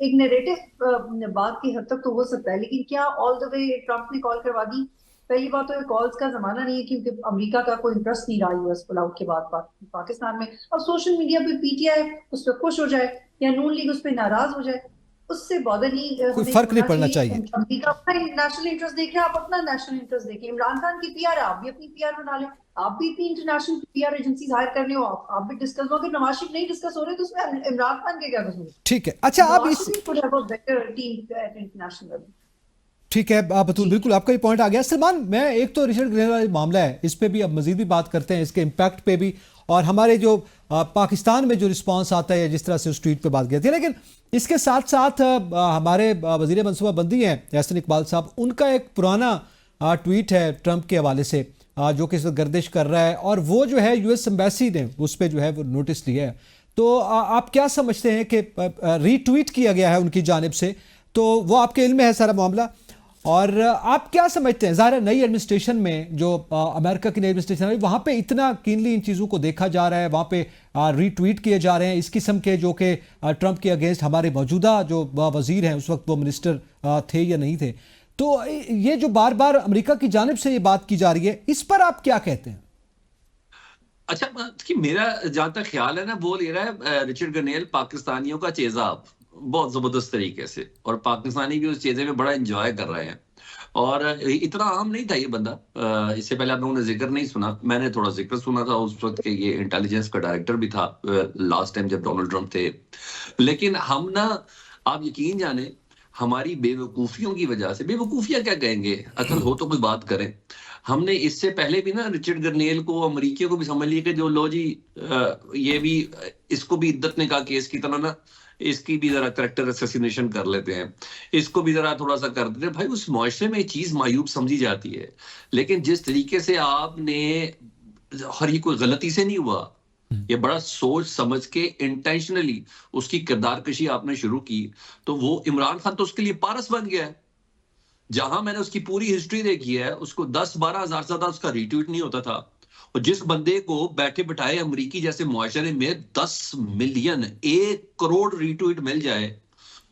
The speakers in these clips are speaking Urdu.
ایک نیریٹو بات کی حد تک تو ہو سکتا ہے، لیکن کیا آل دا وے ٹرمپ نے کال کروا دی؟ پہلی بات تو کالز کا زمانہ نہیں ہے، کیونکہ امریکہ کا کوئی انٹرسٹ نہیں رہا یو ایس پل آؤٹ کے بعد پاکستان میں. اب سوشل میڈیا پہ پی ٹی آئی اس پہ خوش ہو جائے یا نون لیگ اس پہ ناراض ہو جائے، اس سے بادر نہیں کوئی ہمیں فرق نہیں ہونا پڑنا چاہیے. چاہیے. امریکہ اپنا نیشنل انٹرسٹ دیکھ رہے ہیں، آپ اپنا نیشنل انٹرسٹ دیکھیں. عمران خان کی پی آر ہے، آپ بھی اپنی پی آر بنا لیں. آپ بھی اتنی international P R agencies hire کرنے ہو، آپ بھی ڈسکس ہو. اگر نواز شریف نہیں ڈسکس ہو رہے تو اس میں عمران خان کے کیا قصور؟ ٹھیک ہے. اچھا آپ نواز اس شریف could have a better team at international level. ٹھیک ہے بطول، جی بالکل آپ کا یہ پوائنٹ آ گیا. سلمان، میں ایک تو رچرڈ گرینل والا معاملہ ہے، اس پہ بھی اب مزید بھی بات کرتے ہیں، اس کے امپیکٹ پہ بھی، اور ہمارے جو پاکستان میں جو رسپانس آتا ہے جس طرح سے اس ٹویٹ پہ بات کی جاتی ہے. لیکن اس کے ساتھ ساتھ ہمارے وزیر منصوبہ بندی ہیں احسن اقبال صاحب، ان کا ایک پرانا ٹویٹ ہے ٹرمپ کے حوالے سے جو کہ اس وقت گردش کر رہا ہے، اور وہ جو ہے یو ایس ایمبیسی نے اس پہ جو ہے وہ نوٹس لیا ہے. تو آپ کیا سمجھتے ہیں کہ ری ٹویٹ کیا گیا ہے ان کی جانب سے، تو وہ آپ کے علم میں ہے سارا معاملہ، اور آپ کیا سمجھتے ہیں؟ ظاہر ہے نئی ایڈمنسٹریشن میں جو امریکہ کی نئی ایڈمنسٹریشن ہے وہاں پہ اتنا کینلی ان چیزوں کو دیکھا جا رہا ہے، وہاں پہ ری ٹویٹ کیے جا رہے ہیں اس قسم کے جو کہ ٹرمپ کے اگینسٹ ہمارے موجودہ جو وزیر ہیں اس وقت وہ منسٹر تھے یا نہیں تھے. تو یہ جو بار بار امریکہ کی جانب سے یہ بات کی جا رہی ہے، اس پر آپ کیا کہتے ہیں؟ اچھا میرا جہاں تک خیال ہے نا، وہ لے رہا ہے رچرڈ گرنیل پاکستانیوں کا چیزاب بہت زبردست طریقے سے، اور پاکستانی بھی اس چیزے میں بڑا انجوائے کر رہے ہیں. اور اتنا عام نہیں تھا یہ بندہ، اس سے پہلے آپ لوگوں نے ذکر نہیں سنا، میں نے تھوڑا ذکر سنا تھا اس وقت کہ یہ انٹیلیجنس کا ڈائریکٹر بھی تھا لاسٹ ٹائم جب ڈونلڈ ٹرمپ تھے. لیکن ہم نا، آپ یقین جانیں، ہماری بے وقوفیوں کی وجہ سے، بے وقوفیاں کیا کہیں گے، عقل ہو تو کوئی بات کریں. ہم نے اس سے پہلے بھی نا رچرڈ گرنیل کو، امریکیوں کو بھی سمجھ لیے کہ جو لو جی یہ بھی اس کو بھی عدت نے کہا کیس کی طرح نا، اس کی بھی ذرا کریکٹر اسیسینیشن کر لیتے ہیں، اس کو بھی ذرا تھوڑا سا کر دیتے ہیں. بھائی اس معاشرے میں یہ چیز معیوب سمجھی جاتی ہے، لیکن جس طریقے سے آپ نے، ہر یہ کوئی غلطی سے نہیں ہوا، یہ بڑا سوچ سمجھ کے انٹینشنلی اس کی کردار کشی آپ نے شروع کی، تو وہ عمران خان تو اس کے لیے پارس بن گیا ہے. جہاں میں نے اس کی پوری ہسٹری دیکھی ہے، اس کو 10-12 ہزار سے زیادہ اس کا ریٹویٹ نہیں ہوتا تھا. اور جس بندے کو بیٹھے بٹھائے امریکی جیسے معاشرے میں 10 ملین 1 کروڑ ریٹویٹ مل جائے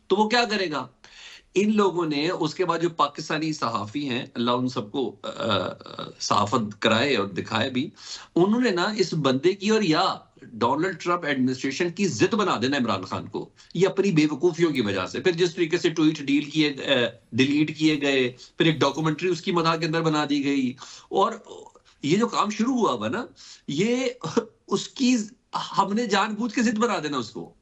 تو وہ کیا کرے گا؟ ان لوگوں نے اس کے بعد جو پاکستانی صحافی ہیں، اللہ ان سب کو صحافت کرائے اور دکھائے بھی، انہوں نے نا اس بندے کی اور یا ڈونلڈ ٹرمپ ایڈمنسٹریشن کی ضد بنا دینا عمران خان کو، یہ اپنی بے وقوفیوں کی وجہ سے. پھر جس طریقے سے ٹویٹ ڈیلیٹ کیے گئے، پھر ایک ڈاکومنٹری اس کی مداح کے اندر بنا دی گئی، اور یہ جو کام شروع ہوا ہوا نا، یہ اس کی ہم نے جان بوجھ کے ضد بنا دینا اس کو.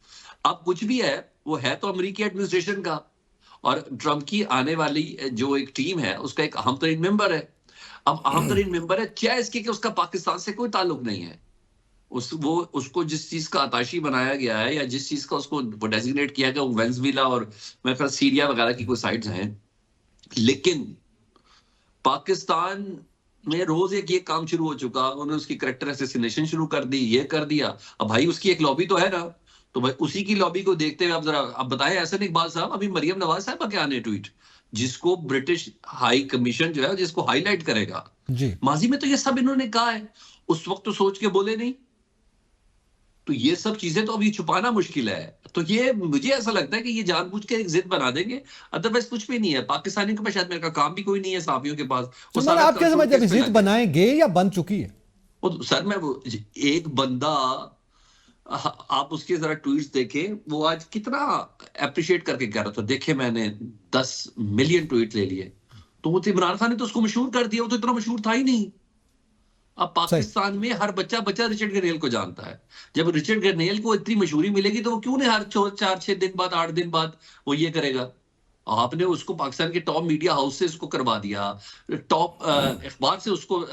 اب کچھ بھی ہے، وہ ہے تو امریکی ایڈمنسٹریشن کا، اور ٹرمپ کی آنے والی جو ایک ٹیم ہے اس کا ایک اہم ترین ممبر ہے. اب اہم ترین ممبر ہے چاہے اس کی کہ اس کا پاکستان سے کوئی تعلق نہیں ہے، اس کو جس چیز کا آتاشی بنایا گیا ہے یا جس چیز کا اس کو ڈیزگنیٹ کیا گیا، وینزویلا اور میرے خیال سیریا وغیرہ کی کوئی سائٹس ہیں. لیکن پاکستان میں روز ایک یہ کام شروع ہو چکا، انہوں نے اس کی کریکٹر اسیسینیشن شروع کر دی، یہ کر دیا. اب بھائی اس کی ایک لابی تو ہے نا، تو بھائی اسی کی لابی کو دیکھتے ہوئے آپ ذرا اب بتائیں احسن اقبال صاحب، ابھی مریم نواز صاحبہ کے آنے ٹویٹ، جس کو برٹش ہائی کمیشن جو ہے جس کو ہائی لائٹ کرے گا، جی ماضی میں تو یہ سب انہوں نے کہا ہے، اس وقت تو سوچ کے بولے نہیں. تو یہ سب چیزیں تو ابھی چھپانا مشکل ہے. تو یہ مجھے ایسا لگتا ہے کہ یہ جان بوجھ کے ایک ضد بنا دیں گے، ادروائز کچھ بھی نہیں ہے. پاکستانیوں کے پاس شاید میرے کا کام بھی کوئی نہیں ہے، صحافیوں کے پاس وہ سلمان، سارا آپ کیا سمجھتے ہیں ضد بنائیں گے یا بن چکی ہے؟ سر میں وہ ایک بندہ، آپ اس کے ذرا ٹویٹس دیکھیں، وہ آج کتنا اپریشیٹ کر کے کہہ رہا تھا، دیکھیں میں نے 10 ملین ٹویٹ لے لیے. تو وہ عمران خان نے تو اس کو مشہور کر دیا، وہ تو اتنا مشہور تھا ہی نہیں. اب پاکستان میں ہر بچہ رچرڈ گرنیل کو جانتا ہے. جب رچرڈ گرنیل کو اتنی مشہوری ملے گی تو وہ کیوں نہیں ہر 4-6 دن بعد 8 دن بعد وہ یہ کرے گا؟ آپ نے اس کو پاکستان کے ٹاپ میڈیا ہاؤس سے اس کو کروا دیا، ٹاپ اخبار سے اس کو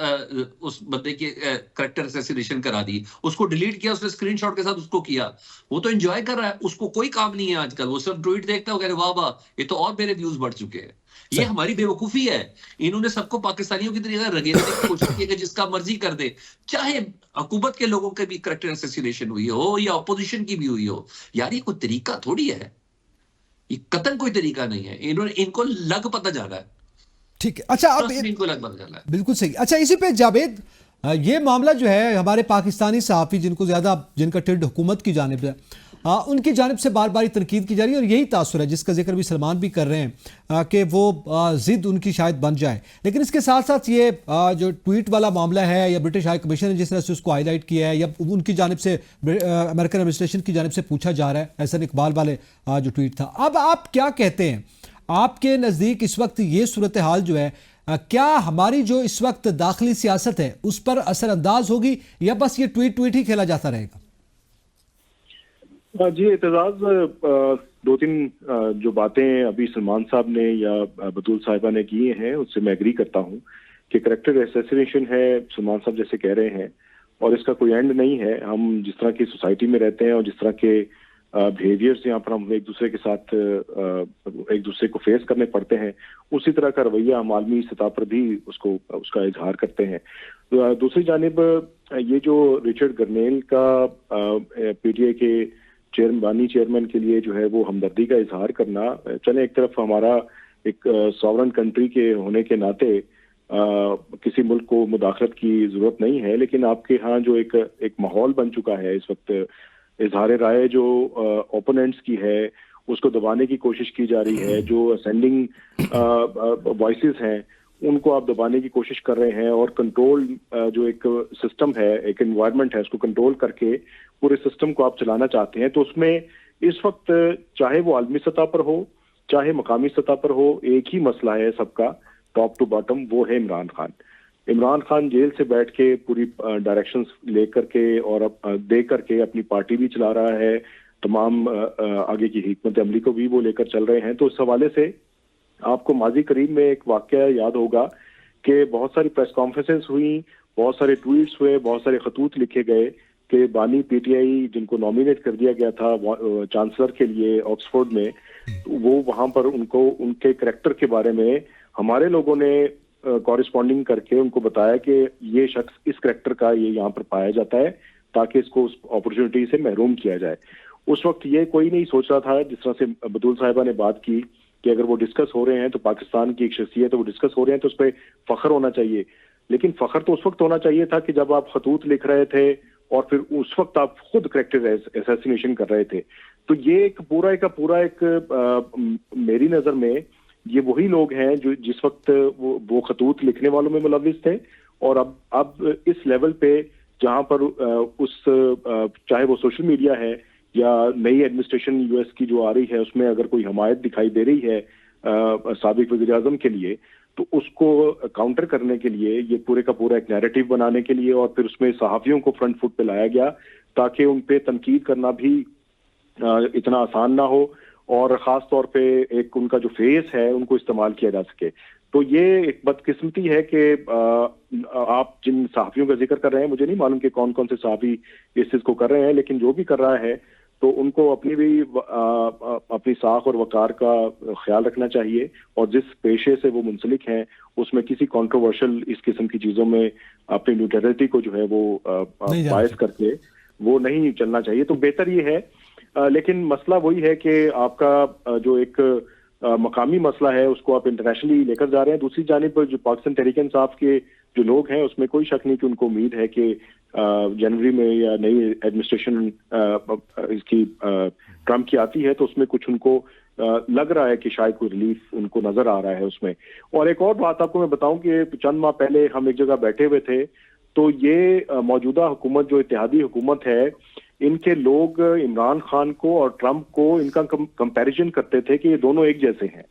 اس بندے کی کریکٹر اسیسینیشن کرا دی، اس کو ڈیلیٹ کیا، اس نے اسکرین شاٹ کے ساتھ اس کو کیا. وہ تو انجوائے کر رہا ہے، اس کو کوئی کام نہیں ہے آج کل، وہ صرف ٹویٹ دیکھتا ہے، وہ کہہ رہے واہ واہ یہ تو اور میرے ویوز بڑھ چکے ہیں. یہ ہماری بے وقوفی ہے. انہوں نے سب کو پاکستانیوں کی طریقہ رگیلنے کی کوشش کی کہ جس کا مرضی کر دے، چاہے حکومت کے لوگوں کے بھی کریکٹر اسیسینیشن ہوئی ہو یا اپوزیشن کی بھی ہوئی ہو. یار یہ کوئی طریقہ تھوڑی ہے، یہ قطن کوئی طریقہ نہیں ہے. ان کو لگ پتہ جانا ہے. ٹھیک ہے. اچھا آپ ان کو لگ پتہ جانا ہے. بالکل صحیح. اچھا اسی پہ جاوید، یہ معاملہ جو ہے ہمارے پاکستانی صحافی جن کا ٹلڈ حکومت کی جانب ہے، ان کی جانب سے بار بار تنقید کی جا رہی ہے اور یہی تاثر ہے جس کا ذکر بھی سلمان بھی کر رہے ہیں کہ وہ ضد ان کی شاید بن جائے. لیکن اس کے ساتھ ساتھ یہ جو ٹویٹ والا معاملہ ہے یا برٹش ہائی کمیشن نے جس طرح سے اس کو ہائی لائٹ کیا ہے یا ان کی جانب سے امریکن ایڈمنسٹریشن کی جانب سے پوچھا جا رہا ہے احسن اقبال والے جو ٹویٹ تھا, اب آپ کیا کہتے ہیں آپ کے نزدیک اس وقت یہ صورتحال جو ہے کیا ہماری جو اس وقت داخلی سیاست ہے اس پر اثر انداز ہوگی یا بس یہ ٹویٹ ہی کھیلا جاتا رہے گا؟ جی اعتزاز, دو تین جو باتیں ابھی سلمان صاحب نے یا بطول صاحبہ نے کی ہیں اس سے میں ایگری کرتا ہوں کہ کریکٹر اسیسینیشن ہے, سلمان صاحب جیسے کہہ رہے ہیں, اور اس کا کوئی اینڈ نہیں ہے. ہم جس طرح کی سوسائٹی میں رہتے ہیں اور جس طرح کے بیہیویئرز یہاں پر ہم ایک دوسرے کے ساتھ ایک دوسرے کو فیس کرنے پڑتے ہیں, اسی طرح کا رویہ ہم عالمی سطح پر بھی اس کا اظہار کرتے ہیں. دوسری جانب یہ جو رچرڈ گرنیل کا پی ٹی آئی کے چیئرمین کے لیے جو ہے وہ ہمدردی کا اظہار کرنا, چلیں ایک طرف ہمارا ایک ساورن کنٹری کے ہونے کے ناطے کسی ملک کو مداخلت کی ضرورت نہیں ہے, لیکن آپ کے ہاں جو ایک ماحول بن چکا ہے اس وقت, اظہار رائے جو اوپوننٹس کی ہے اس کو دبانے کی کوشش کی جا رہی ہے, جو اسینڈنگ وائسز ہیں ان کو آپ دبانے کی کوشش کر رہے ہیں, اور کنٹرول جو ایک سسٹم ہے, ایک انوائرمنٹ ہے, اس کو کنٹرول کر کے پورے سسٹم کو آپ چلانا چاہتے ہیں. تو اس میں اس وقت چاہے وہ عالمی سطح پر ہو چاہے مقامی سطح پر ہو, ایک ہی مسئلہ ہے سب کا ٹاپ ٹو باٹم, وہ ہے عمران خان. عمران خان جیل سے بیٹھ کے پوری ڈائریکشنز لے کر کے اور دے کر کے اپنی پارٹی بھی چلا رہا ہے, تمام آگے کی حکمت عملی کو بھی وہ لے کر چل رہے ہیں. تو اس حوالے سے آپ کو ماضی قریب میں ایک واقعہ یاد ہوگا کہ بہت ساری پریس کانفرنسز ہوئیں, بہت سارے ٹویٹس ہوئے, بہت سارے خطوط لکھے گئے کہ بانی پی ٹی آئی جن کو نامینیٹ کر دیا گیا تھا چانسلر کے لیے آکسفورڈ میں, وہ وہاں پر ان کے کریکٹر کے بارے میں ہمارے لوگوں نے کورسپونڈنگ کر کے ان کو بتایا کہ یہ شخص اس کریکٹر کا یہ یہاں پر پایا جاتا ہے تاکہ اس کو اس اپرچونٹی سے محروم کیا جائے. اس وقت یہ کوئی نہیں سوچ رہا تھا, جس طرح سے بطول صاحبہ نے بات کی کہ اگر وہ ڈسکس ہو رہے ہیں تو پاکستان کی ایک شخصیت ہے, وہ ڈسکس ہو رہے ہیں تو اس پہ فخر ہونا چاہیے. لیکن فخر تو اس وقت ہونا چاہیے تھا کہ جب آپ خطوط لکھ رہے تھے اور پھر اس وقت آپ خود کریکٹر اسیسینیشن کر رہے تھے. تو یہ ایک پورا ایک میری نظر میں یہ وہی لوگ ہیں جو جس وقت وہ خطوط لکھنے والوں میں ملوث تھے, اور اب اس لیول پہ جہاں پر چاہے وہ سوشل میڈیا ہے یا نئی ایڈمنسٹریشن یو ایس کی جو آ رہی ہے اس میں اگر کوئی حمایت دکھائی دے رہی ہے سابق وزیر اعظم کے لیے, تو اس کو کاؤنٹر کرنے کے لیے یہ پورے کا پورا ایک نیریٹو بنانے کے لیے, اور پھر اس میں صحافیوں کو فرنٹ فٹ پہ لایا گیا تاکہ ان پہ تنقید کرنا بھی اتنا آسان نہ ہو, اور خاص طور پہ ایک ان کا جو فیس ہے ان کو استعمال کیا جا سکے. تو یہ ایک بدقسمتی ہے کہ آپ جن صحافیوں کا ذکر کر رہے ہیں, مجھے نہیں معلوم کہ کون کون سے صحافی اس چیز کو کر رہے ہیں, لیکن جو بھی کر رہا ہے تو ان کو اپنی ساکھ اور وقار کا خیال رکھنا چاہیے, اور جس پیشے سے وہ منسلک ہیں اس میں کسی کنٹروورشل اس قسم کی چیزوں میں اپنی نیوٹرلٹی کو جو ہے وہ باعث کر کے وہ نہیں چلنا چاہیے. تو بہتر یہ ہے, لیکن مسئلہ وہی ہے کہ آپ کا جو ایک مقامی مسئلہ ہے اس کو آپ انٹرنیشنلی لے کر جا رہے ہیں. دوسری جانب جو پاکستان تحریک انصاف کے جو لوگ ہیں اس میں کوئی شک نہیں کہ ان کو امید ہے کہ جنوری میں یا نئی ایڈمنسٹریشن اس کی ٹرمپ کی آتی ہے تو اس میں کچھ ان کو لگ رہا ہے کہ شاید کوئی ریلیف ان کو نظر آ رہا ہے اس میں. اور ایک اور بات آپ کو میں بتاؤں کہ چند ماہ پہلے ہم ایک جگہ بیٹھے ہوئے تھے, تو یہ موجودہ حکومت جو اتحادی حکومت ہے, ان کے لوگ عمران خان کو اور ٹرمپ کو ان کا کمپیریزن کرتے تھے کہ یہ دونوں ایک جیسے ہیں,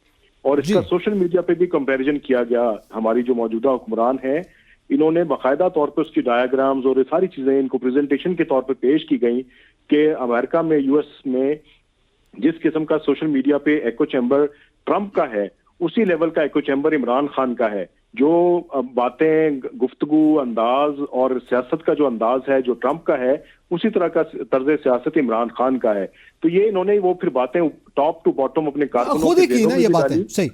اور اس کا سوشل میڈیا پہ بھی کمپیریزن کیا گیا. ہماری جو موجودہ حکمران ہیں انہوں نے باقاعدہ طور پہ اس کی ڈایاگرامز اور یہ ساری چیزیں ان کو پریزنٹیشن کے طور پہ پیش کی گئیں کہ امریکہ میں یو ایس میں جس قسم کا سوشل میڈیا پہ ایکو چیمبر ٹرمپ کا ہے اسی لیول کا ایکو چیمبر عمران خان کا ہے. جو باتیں, گفتگو انداز اور سیاست کا جو انداز ہے جو ٹرمپ کا ہے اسی طرح کا طرز سیاست عمران خان کا ہے. تو یہ انہوں نے وہ پھر باتیں ٹاپ ٹو باٹم اپنے کارکنوں کے ذہنوں میں بھی ڈالی.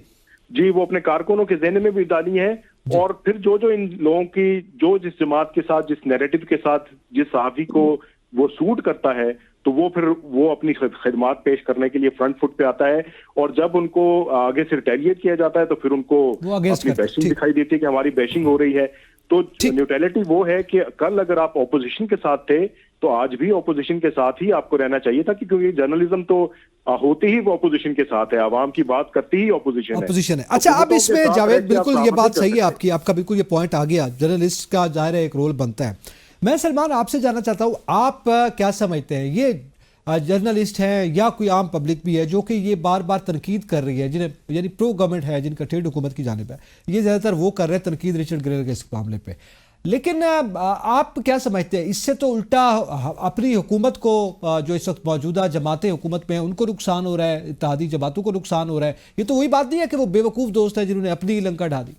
جی, وہ اپنے کارکنوں کے ذہن میں بھی ڈالی ہیں, اور پھر جو ان لوگوں کی جو جس جماعت کے ساتھ, جس نیریٹو کے ساتھ, جس صحافی کو وہ سوٹ کرتا ہے تو وہ پھر وہ اپنی خدمات پیش کرنے کے لیے فرنٹ فٹ پہ آتا ہے, اور جب ان کو آگے سے ریٹیلیٹ کیا جاتا ہے تو پھر ان کو اپنی بیشنگ دکھائی دیتی ہے کہ ہماری بیشنگ ہو رہی ہے. تو نیوٹرلٹی وہ ہے کہ کل اگر آپ اپوزیشن کے ساتھ تھے تو آج بھی اپوزیشن کے ساتھ ہی آپ کو رہنا چاہیے تھا, کیونکہ جرنلزم تو ہوتے ہی وہ اپوزیشن کے ساتھ ہے, عوام کی بات کرتی ہی اپوزیشن ہے. اچھا, اب اس میں جاوید بالکل یہ بات صحیح ہے آپ کی, آپ کا بالکل یہ پوائنٹ آ گیا, جرنلسٹ کا ظاہر ہے ایک رول بنتا ہے. میں سلمان آپ سے جاننا چاہتا ہوں, آپ کیا سمجھتے ہیں یہ جرنلسٹ ہیں یا کوئی عام پبلک بھی ہے جو کہ یہ بار بار تنقید کر رہی ہے, جنہیں یعنی پرو گورنمنٹ ہے, جن کا ٹریڈ حکومت کی جانب ہے, یہ زیادہ تر وہ کر رہے ہیں تنقید رچرڈ گرینل کے اس معاملے پہ, لیکن آپ کیا سمجھتے ہیں اس سے تو الٹا اپنی حکومت کو, جو اس وقت موجودہ جماعتیں حکومت میں ہیں ان کو نقصان ہو رہا ہے, اتحادی جماعتوں کو نقصان ہو رہا ہے. یہ تو وہی بات نہیں ہے کہ وہ بے وقوف دوست ہیں جنہوں نے اپنی لنکا ڈھا دی.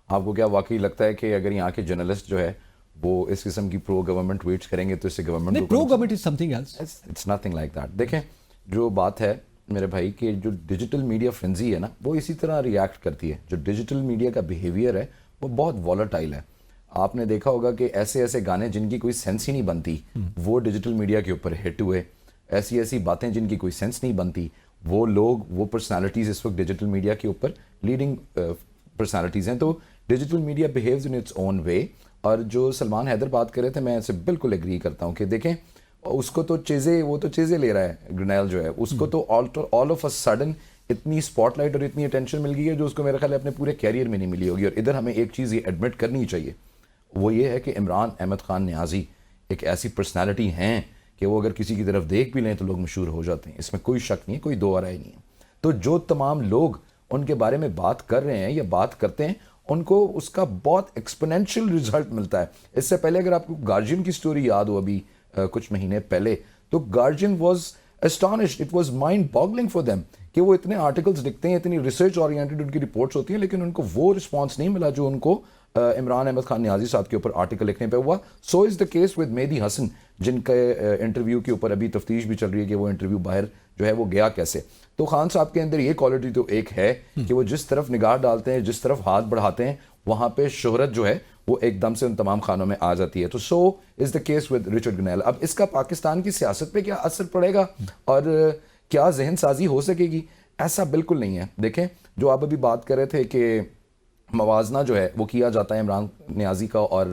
آپ کو کیا واقعی لگتا ہے کہ اگر یہاں کے جرنلسٹ جو ہے وہ اس قسم کی پرو گورنمنٹ ٹویٹس کریں گے تو اس سے گورنمنٹ نہیں, pro government is something else, it's nothing like that. دیکھیں جو بات ہے میرے بھائی کہ جو ڈیجیٹل میڈیا فرینزی ہے نا وہ اسی طرح ریئیکٹ کرتی ہے. جو ڈیجیٹل میڈیا کا بیہیویئر ہے وہ بہت والیٹائل ہے. آپ نے دیکھا ہوگا کہ ایسے ایسے گانے جن کی کوئی سینس ہی نہیں بنتی وہ ڈیجیٹل میڈیا کے اوپر ہٹ ہوئے, ایسی ایسی باتیں جن کی کوئی سینس نہیں بنتی وہ لوگ, وہ پرسنالٹیز اس وقت ڈیجیٹل میڈیا کے اوپر لیڈنگ پرسنالٹیز ہیں. تو digital media behaves in its own way. اور جو سلمان حیدر بات کر رہے تھے میں اسے بالکل ایگری کرتا ہوں کہ دیکھیں اس کو تو وہ تو چیزیں لے رہا ہے گرینیل جو ہے, اس کو تو آل آف اے سڈن اتنی اسپاٹ لائٹ اور اتنی اٹینشن مل گئی ہے جو اس کو میرے خیال ہے اپنے پورے کیریئر میں نہیں ملی ہوگی. اور ادھر ہمیں ایک چیز یہ ایڈمٹ کرنی چاہیے, وہ یہ ہے کہ عمران احمد خان نیازی ایک ایسی پرسنالٹی ہیں کہ وہ اگر کسی کی طرف دیکھ بھی لیں تو لوگ مشہور ہو جاتے ہیں, اس میں کوئی شک نہیں ہے, کوئی دو رائے نہیں ہے. تو جو تمام لوگ ان کے بارے میں بات کر رہے ہیں یا بات کرتے ہیں ان کو اس کا بہت ایکسپونینشیل رزلٹ ملتا ہے. اس سے پہلے اگر آپ کو گارجین کی سٹوری یاد ہو ابھی کچھ مہینے پہلے, تو Guardian was astonished, it was mind boggling for them کہ وہ اتنے آرٹیکلز لکھتے ہیں, اتنی ریسرچ اورینٹڈ ان کی رپورٹس ہوتی ہیں, لیکن ان کو وہ رسپانس نہیں ملا جو ان کو عمران احمد خان نیازی صاحب کے اوپر آرٹیکل لکھنے پہ ہوا. سو از دا کیس ود مہدی حسن جن کے انٹرویو کے اوپر ابھی تفتیش بھی چل رہی ہے کہ وہ انٹرویو باہر جو ہے وہ گیا کیسے. تو خان صاحب کے اندر یہ کوالٹی تو ایک ہے کہ وہ جس طرف نگاہ ڈالتے ہیں, جس طرف ہاتھ بڑھاتے ہیں, وہاں پہ شہرت جو ہے وہ ایک دم سے ان تمام خانوں میں آ جاتی ہے. تو so is the case with Richard Grenell. اب اس کا پاکستان کی سیاست پہ کیا اثر پڑے گا اور کیا ذہن سازی ہو سکے گی, ایسا بالکل نہیں ہے. دیکھیں جو آپ ابھی بات کر رہے تھے کہ موازنہ جو ہے وہ کیا جاتا ہے عمران نیازی کا اور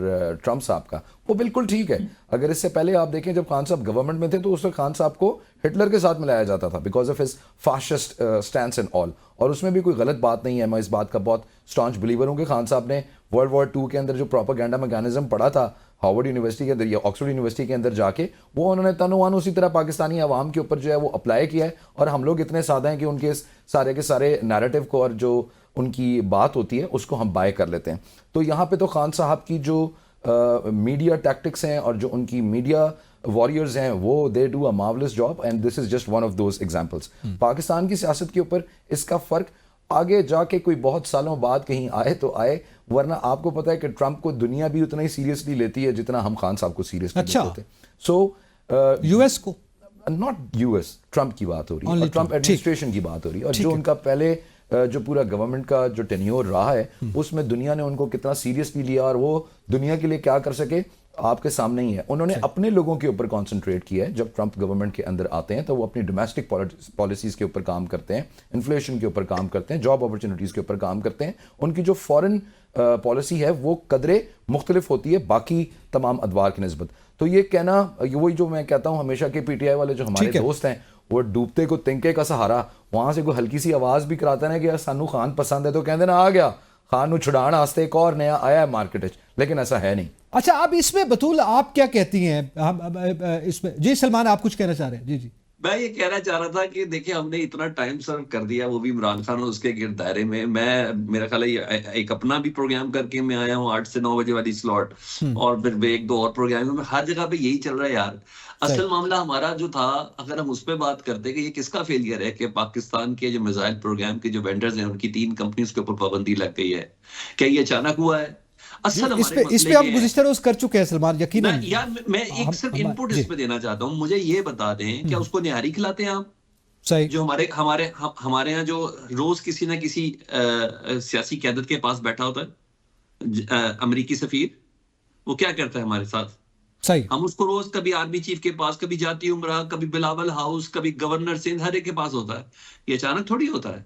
ٹرمپ صاحب کا, وہ بالکل ٹھیک ہے. اگر اس سے پہلے آپ دیکھیں جب خان صاحب گورنمنٹ میں تھے تو اس وقت خان صاحب کو ہٹلر کے ساتھ ملایا جاتا تھا because of his fascist stance and all, اور اس میں بھی کوئی غلط بات نہیں ہے. میں اس بات کا بہت اسٹانچ بلیور ہوں کہ خان صاحب نے ورلڈ وار 2 کے اندر جو پروپیگنڈا میکینزم پڑھا تھا ہارورڈ یونیورسٹی کے اندر یا آکسفورڈ یونیورسٹی کے اندر جا کے, وہ انہوں نے تنوان اسی طرح پاکستانی عوام کے اوپر جو ہے وہ اپلائی کیا ہے. اور ہم لوگ اتنے سادہ ہیں کہ ان کے سارے کے سارے نیریٹو کو اور جو ان کی بات ہوتی ہے اس کو ہم بائی کر لیتے ہیں. تو یہاں پہ تو خان صاحب کی جو میڈیا ٹیکٹکس ہیں اور جو ان کی میڈیا واریئرز ہیں وہ they do a marvels job and this is just one of those examples. Pakistan کی سیاست کے اوپر اس کا فرق آگے جا کے کوئی بہت سالوں بعد کہیں آئے تو آئے, ورنہ آپ کو پتہ ہے کہ ٹرمپ کو دنیا بھی اتنا ہی سیریسلی لیتی ہے جتنا ہم خان صاحب کو سیریسلی لیتے ہیں. سو یو ایس کو ناٹ یو ایس, ٹرمپ کی بات ہو رہی ہے اور ٹرمپ ایڈمنسٹریشن کی بات ہو رہی ہے, اور جو ان کا پہلے جو پورا گورنمنٹ کا جو ٹینیور رہا ہے اس میں دنیا نے ان کو کتنا سیریسلی لیا اور وہ دنیا کے لیے کیا کر سکے آپ کے سامنے ہی ہے. انہوں نے اپنے لوگوں کے اوپر کانسنٹریٹ کیا ہے. جب ٹرمپ گورنمنٹ کے اندر آتے ہیں تو وہ اپنی ڈومیسٹک پالیسیز کے اوپر کام کرتے ہیں, انفلیشن کے اوپر کام کرتے ہیں, جاب اپرچونیٹیز کے اوپر کام کرتے ہیں. ان کی جو فورن پالیسی ہے وہ قدرے مختلف ہوتی ہے باقی تمام ادوار کی نسبت. تو یہ کہنا, وہی جو میں کہتا ہوں ہمیشہ کہ پی ٹی آئی والے جو ہمارے دوست ہیں وہ ڈوبتے کو تنکے کا سہارا, وہاں سے کوئی ہلکی سی آواز بھی کراتا ہے کہ سانو خان پسند ہے تو کہتے نا آ گیا خان نو چھڑان آستے ایک اور نیا آیا ہے مارکیٹ, لیکن ایسا ہے نہیں. اچھا اب اس میں بطول آپ کیا کہتی ہیں اس میں؟ جی سلمان آپ کچھ کہنا چاہ رہے ہیں؟ جی جی میں یہ کہنا چاہ رہا تھا کہ دیکھیں ہم نے اتنا ٹائم سرو کر دیا وہ بھی عمران خان اور اس کے گرد دائرے میں. میں میرا خیال ہے ایک اپنا بھی پروگرام کر کے میں آیا ہوں 8 سے 9 بجے والی سلاٹ, اور پھر ایک دو اور پروگرام میں ہر جگہ پہ یہی چل رہا ہے یار. اصل معاملہ ہمارا جو تھا, اگر ہم اس پہ بات کرتے کہ یہ کس کا فیلئر ہے کہ پاکستان کے جو میزائل پروگرام کے جو وینڈرز ہیں ان کی 3 کمپنیز کے اوپر پابندی لگ گئی ہے, کیا یہ اچانک ہوا ہے؟ اصل اس پہ ہم گزشتہ روز کر چکے ہیں سلمان, یقیناً. یار میں ایک صرف ان پٹ اس پہ دینا چاہتا ہوں, مجھے یہ بتا دیں کیا اس کو نہاری کھلاتے ہیں آپ؟ صحیح. جو ہمارے یہاں جو روز کسی نہ کسی سیاسی قیادت کے پاس بیٹھا ہوتا ہے امریکی سفیر, وہ کیا کرتا ہے ہمارے ساتھ؟ صحیح. ہم اس کو روز کبھی آرمی چیف کے پاس, کبھی جاتی عمرہ, کبھی بلاول ہاؤس, کبھی گورنر سندھ, ہر ایک کے پاس ہوتا ہے. یہ اچانک تھوڑی ہوتا ہے.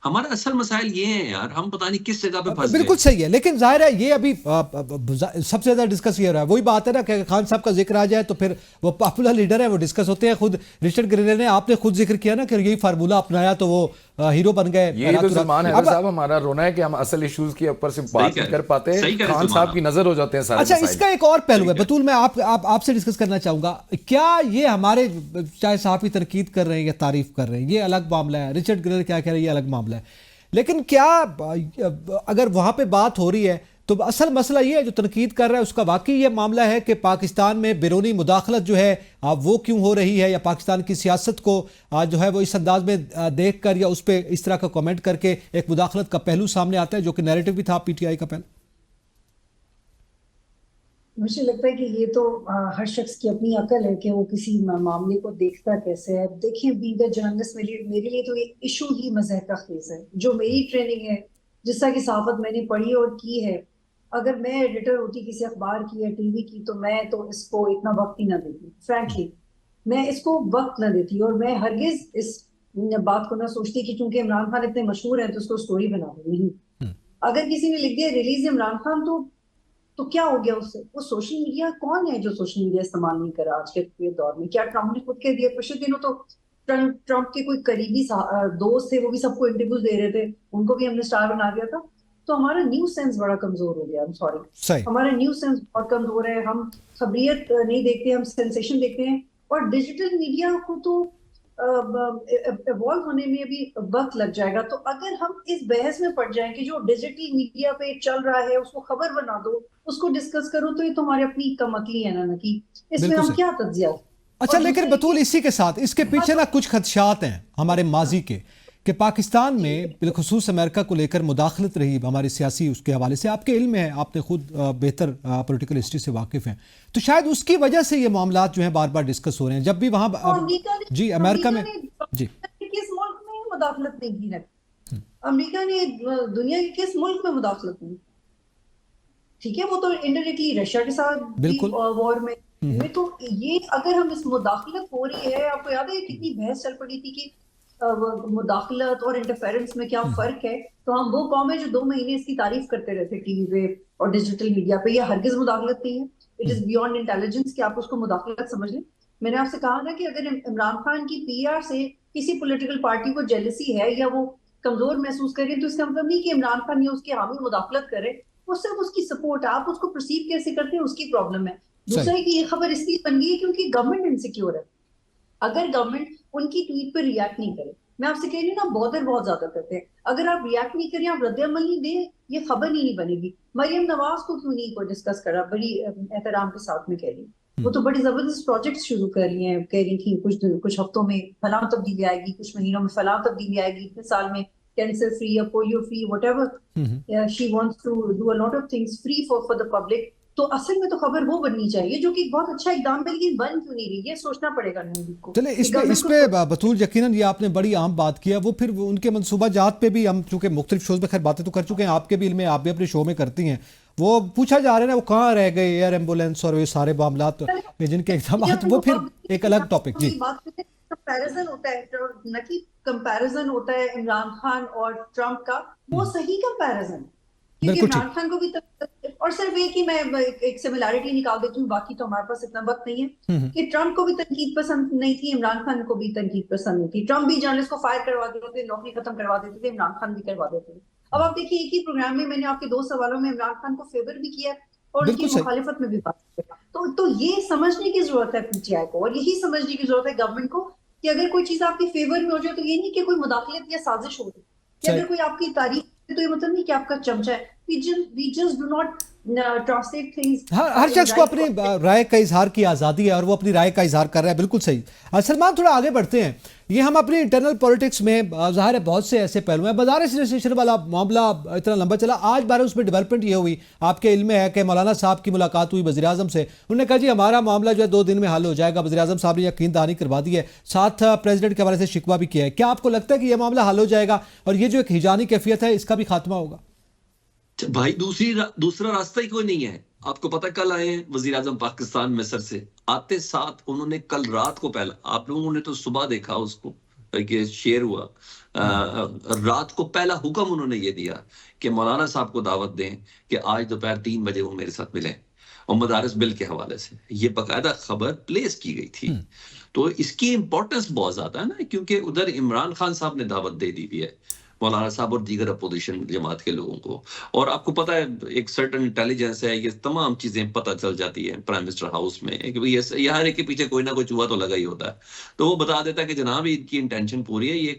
ہمارا اصل مسائل یہ ہیں یار, ہم پتہ نہیں کس جگہ پہ پھنس گئے. بالکل صحیح ہے, لیکن ظاہر ہے یہ ابھی سب سے زیادہ ڈسکس یہ ہو رہا ہے, وہی بات ہے نا کہ خان صاحب کا ذکر آ جائے تو پھر وہ پاپولر لیڈر ہے, وہ ڈسکس ہوتے ہیں. خود رچرڈ گرینل نے, آپ نے خود ذکر کیا نا کہ یہی فارمولہ اپنایا تو وہ ہیرو بن گئے. یہ تو سلمان حیدر صاحب ہمارا رونا ہے کہ ہم اصل ایشوز کے اوپر سے بات نہیں کر پاتے, خان صاحب کی نظر ہو جاتے ہیں سارے. اچھا, اس کا ایک اور پہلو ہے بطول, میں آپ سے ڈسکس کرنا چاہوں گا, کیا یہ ہمارے چاہے صحافی تنقید کر رہے ہیں یا تعریف کر رہے ہیں یہ الگ معاملہ ہے, رچرڈ گرینل کیا کہہ رہے ہیں یہ الگ معاملہ ہے, لیکن کیا اگر وہاں پہ بات ہو رہی ہے تو اصل مسئلہ یہ ہے جو تنقید کر رہا ہے اس کا واقعی یہ معاملہ ہے کہ پاکستان میں بیرونی مداخلت جو ہے وہ کیوں ہو رہی ہے, یا پاکستان کی سیاست کو جو ہے وہ اس انداز میں دیکھ کر یا اس پہ اس طرح کا کامنٹ کر کے ایک مداخلت کا پہلو سامنے آتا ہے جو کہ نیریٹو بھی تھا پی ٹی آئی کا پہلو. مجھے لگتا ہے کہ یہ تو ہر شخص کی اپنی عقل ہے کہ وہ کسی معاملے کو دیکھتا کیسے ہے. دیکھیں بینگ اے جرنلسٹ میرے لیے تو یہ ایشو ہی مضحکہ خیز ہے. جو میری ٹریننگ ہے, جس طرح کی صحافت میں نے پڑھی اور کی ہے, اگر میں ایڈیٹر ہوتی کسی اخبار کی یا ٹی وی کی تو میں تو اس کو اتنا وقت ہی نہ دیتی. فرینکلی میں اس کو وقت نہ دیتی, اور میں ہرگز اس بات کو نہ سوچتی کہ چونکہ عمران خان اتنے مشہور ہیں تو اس کو سٹوری بنا دوں. نہیں, اگر کسی نے لکھ دیا ریلیز عمران خان تو کیا ہو گیا اس سے؟ وہ سوشل میڈیا, کون ہے جو سوشل میڈیا استعمال نہیں کرا آج کے دور میں؟ کیا ٹرمپ نے خود کہہ دیا؟ پچھلے دنوں تو ٹرمپ کے کوئی قریبی دوست تھے, وہ بھی سب کو انٹرویوز دے رہے تھے, ان کو بھی ہم نے سٹار بنا دیا تھا. تو ہمارا نیوز سینس بڑا کمزور ہو گیا. سوری, ہمارا نیوز سینس بہت کمزور ہے. ہم خبریت نہیں دیکھتے, ہم سینسیشن دیکھتے ہیں. اور ڈیجیٹل میڈیا کو تو ایوالو ہونے میں ابھی وقت لگ جائے گا. تو اگر ہم اس بحث میں پڑ جائیں کہ جو ڈیجیٹل میڈیا پہ چل رہا ہے اس کو خبر بنا دو, اس کو ڈسکس کرو, تو یہ تو ہماری اپنی کم عقلی ہے نا کہ اس میں ہم کیا تجزیہ. اچھا, لیکن بطول اسی کے ساتھ اس کے پیچھے نا کچھ خدشات ہیں ہمارے ماضی کے, کہ پاکستان میں بالخصوص امریکہ کو لے کر مداخلت رہی ہماری سیاسی, اس کے حوالے سے آپ کے علم ہے, آپ نے خود بہتر پولیٹیکل ہسٹری سے واقف ہیں, تو شاید اس کی وجہ سے یہ معاملات جو ہیں بار بار ڈسکس ہو رہے ہیں. جب بھی وہاں جی امریکہ میں جی کس ملک میں مداخلت نہیں کی ہے؟ امریکہ نے دنیا کے کس ملک میں مداخلت نہیں؟ ٹھیک ہے, وہ تو انڈائریکٹلی رشیا کے ساتھ وار میں. تو یہ اگر ہم اس مداخلت ہو رہی ہے, آپ کو یاد ہے کتنی بحث چل پڑی تھی کہ مداخلت اور انٹرفیرنس میں کیا فرق ہے؟ تو ہم وہ قوم ہے جو 2 مہینے اس کی تعریف کرتے رہتے ٹی وی پہ اور ڈیجیٹل میڈیا پہ. یہ ہرگز مداخلت نہیں ہے. اٹ از بیونڈ انٹیلیجنس کہ آپ اس کو مداخلت سمجھ لیں. میں نے آپ سے کہا نا کہ اگر عمران خان کی پی آر سے کسی پولیٹیکل پارٹی کو جیلسی ہے یا وہ کمزور محسوس کریں, تو اس کا مطلب نہیں کہ عمران خان یا اس کے حامی مداخلت کرے, وہ صرف اس کی سپورٹ. آپ اس کو پرسیو کیسے کرتے ہیں اس کی پرابلم ہے. دوسرا ہے کہ یہ خبر اس لیے بن گئی ہے کیونکہ گورنمنٹ انسیکیور ہے. اگر گورنمنٹ ان کی ٹویٹ پر ریئیکٹ نہیں کرے, میں آپ سے کہہ رہی ہوں نا, بہت زیادہ کرتے ہیں, اگر آپ ریئیکٹ نہیں کریں, آپ رد عمل نہیں دیں, یہ خبر ہی نہیں بنے گی. مریم نواز کو کیوں نہیں کوئی ڈسکس کرا؟ بڑی احترام کے ساتھ میں کہہ رہی ہوں, وہ تو بڑی زبردست پروجیکٹس شروع کر رہی ہیں, کہہ رہی تھیں کچھ ہفتوں میں فلاں تبدیلی آئے گی, کچھ مہینوں میں فلاں تبدیلی آئے گی, اتنے سال میں کینسر فری یا polio free, whatever she wants to do a lot of things free for the public. تو اصل میں تو خبر وہ بننی چاہیے جو کہ بہت اچھا اقدام ہے, لیکن بن کیوں نہیں رہی, یہ سوچنا پڑے گا نیوز کو. چلے اس پہ بطول یقیناً یہ آپ نے بڑی عام بات کیا. وہ پھر ان کے منصوبہ جات پہ بھی ہم چونکہ مختلف شوز میں خیر باتیں تو کر چکے ہیں, آپ کے بھی علم ہے, آپ بھی اپنے شو میں کرتی ہیں, وہ پوچھا جا رہا ہے نا وہ کہاں رہ گئے ایئر ایمبولینس اور یہ سارے معاملات جن کے اقدامات, وہ پھر ایک الگ ٹاپک. جی کمپیریزن ہوتا ہے, نہ کہ کمپیریزن ہوتا ہے عمران خان اور ٹرمپ کا, وہ صحیح کمپیریزن, کیونکہ عمران خان کو بھی اور صرف ایک ہی میں ایک سملیرٹی نکال دیتی ہوں, باقی تو ہمارے پاس اتنا وقت نہیں ہے, کہ ٹرمپ کو بھی تنقید پسند نہیں تھی, عمران خان کو بھی تنقید پسند نہیں تھی. ٹرمپ بھی جرنلسٹ کو فائر کروا دیتے تھے, نوکری ختم کروا دیتے تھے, عمران خان بھی کروا دیتے تھے. اب آپ دیکھیے ایک ہی پروگرام میں نے آپ کے 2 سوالوں میں عمران خان کو فیور بھی کیا اور ان کی مخالفت میں بھی بات کیا. تو یہ سمجھنے کی ضرورت ہے پی ٹی آئی کو, اور یہی سمجھنے کی ضرورت ہے گورنمنٹ کو, کہ اگر کوئی چیز آپ کے فیور میں ہو جائے تو یہ نہیں کہ کوئی مداخلت یا سازش ہو رہی, کہ اگر کوئی آپ کی تعریف تو یہ مطلب نہیں کہ آپ کا چمچہ ہے. We just do not translate things. ہر شخص کو اپنی رائے کا اظہار کی آزادی ہے اور وہ اپنی رائے کا اظہار کر رہا ہے, بالکل صحیح. سلمان تھوڑا آگے بڑھتے ہیں. یہ ہم اپنی انٹرنل پولیٹکس میں ظاہر ہے بہت سے ایسے پہلو ہیں. مدارس رجسٹریشن والا معاملہ اتنا لمبا چلا, آج بارے اس میں ڈیولپمنٹ یہ ہوئی, آپ کے علم میں ہے کہ مولانا صاحب کی ملاقات ہوئی وزیر اعظم سے, انہوں نے کہا جی ہمارا معاملہ جو ہے 2 دن میں حل ہو جائے گا. وزیر اعظم صاحب نے یقین دہانی کروا دی ہے, ساتھ پریزیڈنٹ کے حوالے سے شکوہ بھی کیا ہے. کیا آپ کو لگتا ہے کہ یہ معاملہ حل ہو جائے گا اور یہ جو ایک ہجانی کیفیت ہے اس کا بھی خاتمہ ہوگا؟ بھائی دوسرا راستہ ہی کوئی نہیں ہے. آپ کو پتہ کل آئے ہیں وزیر اعظم پاکستان مصر سے, آتے ساتھ انہوں نے کل رات کو پہلا, آپ لوگوں نے تو صبح دیکھا اس کو, یہ شیئر ہوا، رات کو پہلا حکم انہوں نے یہ دیا کہ مولانا صاحب کو دعوت دیں کہ آج دوپہر 3 بجے وہ میرے ساتھ ملیں، اور مدارس بل کے حوالے سے یہ باقاعدہ خبر پلیس کی گئی تھی. تو اس کی امپورٹنس بہت زیادہ ہے نا، کیونکہ ادھر عمران خان صاحب نے دعوت دے دی ہے مولانا صاحب اور دیگر اپوزیشن جماعت کے لوگوں کو، اور آپ کو پتہ ہے ایک سرٹن انٹیلیجنس ہے، یہ تمام چیزیں پتہ چل جاتی ہیں پرائم منسٹر ہاؤس میں کہ یہ ہر ایک کے پیچھے کوئی نہ کوئی چوہا تو لگا ہی ہوتا ہے. تو وہ بتا دیتا ہے کہ جناب ان کی انٹینشن پوری ہے، یہ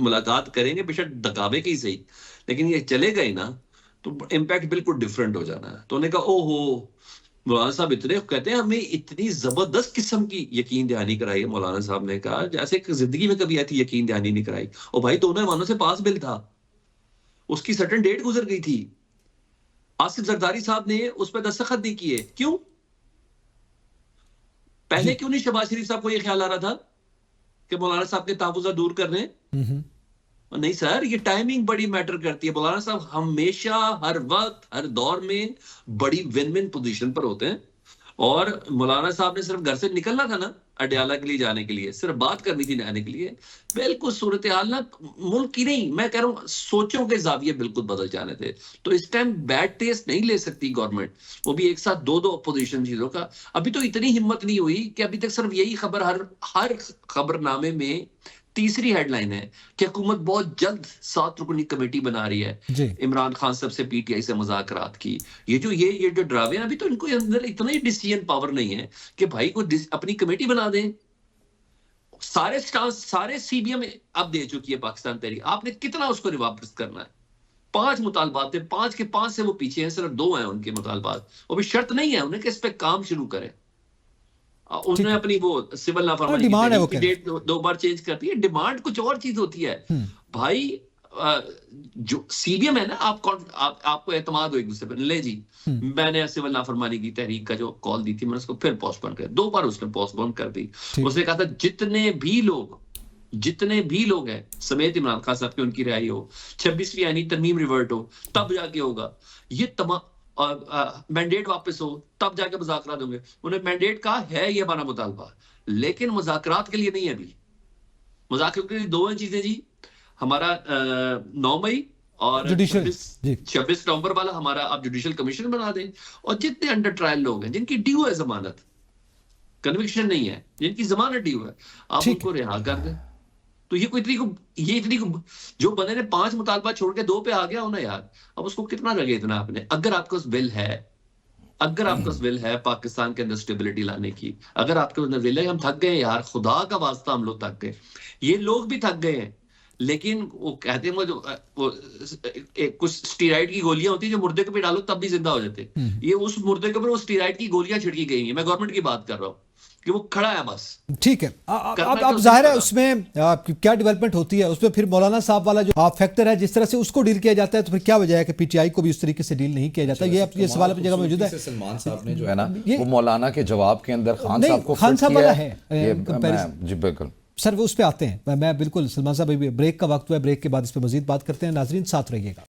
ملاقات کریں گے، بے شک دکاوے کی صحیح، لیکن یہ چلے گئے نا تو امپیکٹ بالکل ڈفرینٹ ہو جانا ہے. تو انہوں نے کہا او ہو مولانا صاحب اتنے کہتے ہیں ہمیں اتنی زبردست قسم کی یقین دہانی کرائی ہے. مولانا صاحب نے کہا جیسے کہ زندگی میں کبھی ایسی یقین دہانی نہیں کرائی. اور بھائی دونوں ایوانوں سے پاس بل تھا، اس کی سرٹن ڈیٹ گزر گئی تھی، آصف زرداری صاحب نے اس پہ دستخط نہیں کیے. کیوں؟ پہلے کیوں نہیں شہباز شریف صاحب کو یہ خیال آ رہا تھا کہ مولانا صاحب کے تحفظات دور کر رہے ہیں؟ نہیں سر، یہ ٹائمنگ بڑی میٹر کرتی ہے. مولانا صاحب ہمیشہ ہر وقت ہر دور میں بڑی ون ون پوزیشن پر ہوتے ہیں، اور مولانا صاحب نے صرف گھر سے نکلنا تھا نا اڈیالہ کے لیے جانے کے لیے، صرف بات کرنی تھی جانے کے لیے. بالکل صورتحال نا ملک کی نہیں، میں کہہ رہا ہوں سوچوں کے زاویے بالکل بدل جانے تھے. تو اس ٹائم بیڈ ٹیسٹ نہیں لے سکتی گورنمنٹ، وہ بھی ایک ساتھ دو اپوزیشن چیزوں کا. ابھی تو اتنی ہمت نہیں ہوئی کہ ابھی تک صرف یہی خبر ہر خبر نامے میں تیسری ہیڈ لائن ہے کہ حکومت بہت جلد 7 رکنی کمیٹی بنا رہی ہے عمران خان صاحب سے پی ٹی آئی سے مذاکرات کی. یہ جو ڈراوے ہیں، ابھی تو ان کو اندر اتنا ہی ڈیسیژن پاور نہیں ہے کہ بھائی کو اپنی کمیٹی بنا دیں. سارے سی بی ایم اب دے چکی ہے پاکستان تحریک، آپ نے کتنا اس کو واپس کرنا ہے؟ 5 مطالبات ہیں، 5 کے 5 سے وہ پیچھے ہیں، صرف 2 ہیں ان کے مطالبات. وہ بھی شرط نہیں ہے انہیں کہ اس پہ کام شروع کریں. انہوں نے اپنی وہ سول نافرمانی کی ڈیٹ 2 بار چینج کرتی ہے. ڈیمانڈ کچھ اور چیز ہوتی ہے بھائی. جو سی بی ایم ہے نا، آپ کو اعتماد ہو ایک دوسرے پہ، لے جی میں نے سول نافرمانی کی تحریک کا جو کال دی تھی میں نے اس کو پھر پوسٹ پون کر 2 بار اس نے پوسٹ پون کر دی. اس نے کہا تھا جتنے بھی لوگ ہیں سمیت عمران خان صاحب کی ان کی رہائی ہو، 26ویں آئینی ترمیم ریورٹ ہو تب جا کے ہوگا، یہ تمام مینڈیٹ واپس ہو تب جا کے مذاکرات ہوں گے. انہیں مینڈیٹ کا ہے یہ ہمارا مطالبہ، لیکن مذاکرات کے لیے نہیں ہے. ابھی مذاکرات کے لیے 2 چیزیں جی، ہمارا 9 مئی اور 26 نومبر والا ہمارا آپ جوڈیشل کمیشن بنا دیں، اور جتنے انڈر ٹرائل لوگ ہیں جن کی ڈیو ہے ضمانت، کنوکشن نہیں ہے، جن کی ضمانت ڈیو ہے، آپ ان کو رہا کر دیں. تو یہ اتنی جو بندے نے 5 مطالبہ چھوڑ کے 2 پہ آ گیا ہونا یار، اب اس کو کتنا لگے اتنا آپ نے. اگر آپ کا بل ہے پاکستان کے اندر اسٹیبلٹی لانے کی، اگر آپ کے اندر ول ہے، ہم تھک گئے یار، خدا کا واسطہ ہم لوگ تھک گئے، یہ لوگ بھی تھک گئے ہیں. لیکن وہ کہتے ہیں کچھ اسٹیرائڈ کی گولیاں ہوتی ہیں جو مردے کے پہ ڈالو تب بھی زندہ ہو جاتے. یہ اس مردے کے اوپر وہ اسٹیرائڈ کی گولیاں چھڑکی گئی ہیں. میں گورنمنٹ کی بات کر رہا ہوں کہ وہ کھڑا ہے بس. ٹھیک ہے، اب ظاہر ہے اس میں کیا ڈیولپمنٹ ہوتی ہے، اس میں پھر مولانا صاحب والا جو فیکٹر ہے جس طرح سے اس کو ڈیل کیا جاتا ہے، تو پھر کیا وجہ ہے کہ پی ٹی آئی کو بھی اس طریقے سے ڈیل نہیں کیا جاتا؟ یہ سوال اپنی جگہ موجود ہے. سلمان صاحب نے جو ہے نا وہ مولانا کے جواب کے اندر خان صاحب والا ہے. جی بالکل سر وہ اس پہ آتے ہیں. میں بالکل سلمان صاحب بریک کا وقت ہوا ہے، بریک کے بعد اس پہ مزید بات کرتے ہیں. ناظرین ساتھ رہیے گا.